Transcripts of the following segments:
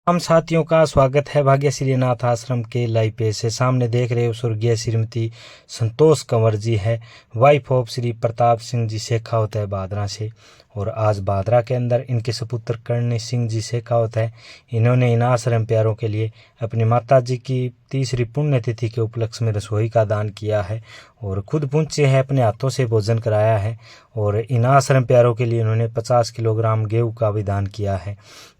हम साथियों का स्वागत है भाग्यश्री अनाथ आश्रम के लाइव पेज से। सामने देख रहे हो स्वर्गीय श्रीमती संतोष कंवर जी है, वाइफ ऑफ श्री प्रताप सिंह जी शेखावत है बादरा से। और आज बादरा के अंदर इनके सपुत्र कर्णी सिंह जी शेखावत है। इन्होंने इन आश्रम प्यारों के लिए अपनी माता जी की तीसरी पुण्यतिथि के उपलक्ष्य में रसोई का दान किया है और खुद पहुंचे हैं, अपने हाथों से भोजन कराया है। और इन आश्रम प्यारों के लिए इन्होंने 50 किलोग्राम गेहूं का भी दान किया है।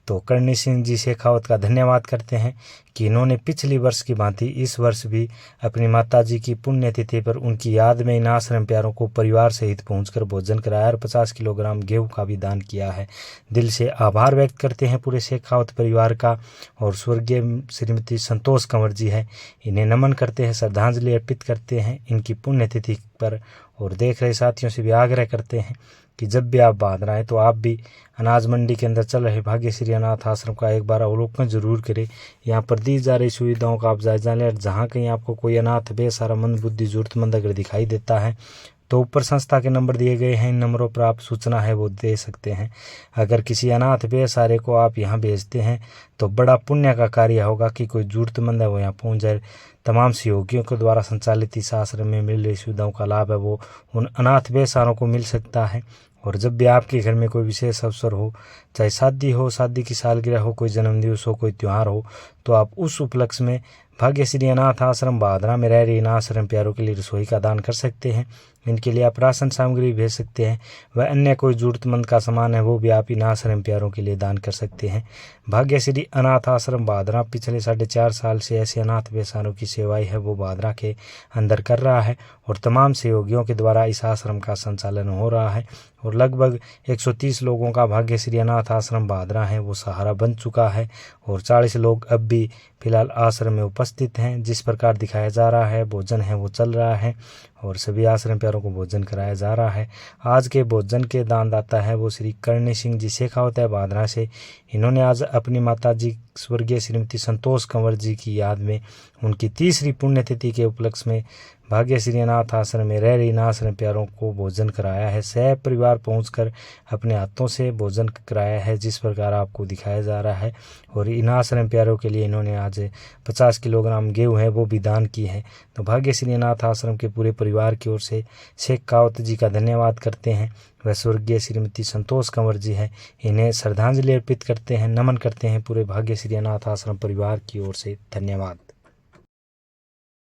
तो कर्णी सिंह जी शेखावत का धन्यवाद करते हैं कि इन्होंने पिछली वर्ष की भांति इस वर्ष भी अपनी माताजी की पुण्यतिथि पर उनकी याद में इन आश्रम प्यारों को परिवार सहित पहुंचकर भोजन कराया और 50 किलोग्राम गेहूं का भी दान किया है। दिल से आभार व्यक्त करते हैं पूरे शेखावत परिवार का। और स्वर्गीय श्रीमती संतोष कंवर जी है, इन्हें नमन करते हैं, श्रद्धांजलि अर्पित करते हैं इनकी पुण्यतिथि पर। और देख रहे साथियों से भी आग्रह करते हैं कि जब भी आप बादरा आए तो आप भी अनाज मंडी के अंदर चल रहे भाग्यश्री अनाथ आश्रम का एक बार अवलोकन जरूर करें। यहाँ पर दी जा रही सुविधाओं का आप जायजा लें। जहाँ कहीं आपको कोई अनाथ बेसहारा मंद बुद्धि जरूरतमंद अगर दिखाई देता है तो ऊपर संस्था के नंबर दिए गए हैं, इन नंबरों पर आप सूचना है वो दे सकते हैं। अगर किसी अनाथ बेसहारे को आप यहाँ भेजते हैं तो बड़ा पुण्य का कार्य होगा कि कोई जरूरतमंद है वो यहाँ पहुँच जाए। तमाम सहयोगियों के द्वारा संचालित इस आश्रम में मिल रही सुविधाओं का लाभ है वो उन अनाथ बेसहारों को मिल सकता है। और जब भी आपके घर में कोई विशेष अवसर हो, चाहे शादी हो, शादी की सालगिरह हो, कोई जन्मदिवस हो, कोई त्यौहार हो, तो आप उस उपलक्ष्य में भाग्यश्री अनाथ आश्रम बादरा में रह रही इन आश्रम प्यारों के लिए रसोई का दान कर सकते हैं। इनके लिए आप राशन सामग्री भेज सकते हैं व अन्य कोई जरूरतमंद का सामान है वो भी आप इन आश्रम प्यारों के लिए दान कर सकते हैं। भाग्यश्री अनाथ आश्रम बादरा पिछले 4.5 साल से ऐसे अनाथ बेसहारों की सेवाएं है वो बादरा के अंदर कर रहा है और तमाम सहयोगियों के द्वारा इस आश्रम का संचालन हो रहा है। और लगभग 130 लोगों का भाग्यश्री अनाथ आश्रम बादरा है वो सहारा बन चुका है। और 40 लोग अब भी फिलहाल आश्रम में उपस्थित हैं। जिस प्रकार दिखाया जा रहा है भोजन है वो चल रहा है और सभी आश्रम प्यारों को भोजन कराया जा रहा है। आज के भोजन के दानदाता है वो श्री कर्णी सिंह जी शेखावत है बादरा से। इन्होंने आज अपनी माता जी स्वर्गीय श्रीमती संतोष कंवर जी की याद में उनकी तीसरी पुण्यतिथि के उपलक्ष्य में भाग्यश्री अनाथ आश्रम में रह रही इन आश्रम प्यारों को भोजन कराया है। सह परिवार पहुंचकर अपने हाथों से भोजन कराया है जिस प्रकार आपको दिखाया जा रहा है। और इन आश्रम प्यारों के लिए इन्होंने आज 50 किलोग्राम गेहूं है वो भी दान की है। तो भाग्यश्री अनाथ आश्रम के पूरे परिवार की ओर से शेखावत जी का धन्यवाद करते हैं। वह स्वर्गीय श्रीमती संतोष कंवर जी हैं, इन्हें श्रद्धांजलि अर्पित करते हैं, नमन करते हैं पूरे भाग्यश्री अनाथ आश्रम परिवार की ओर से। धन्यवाद।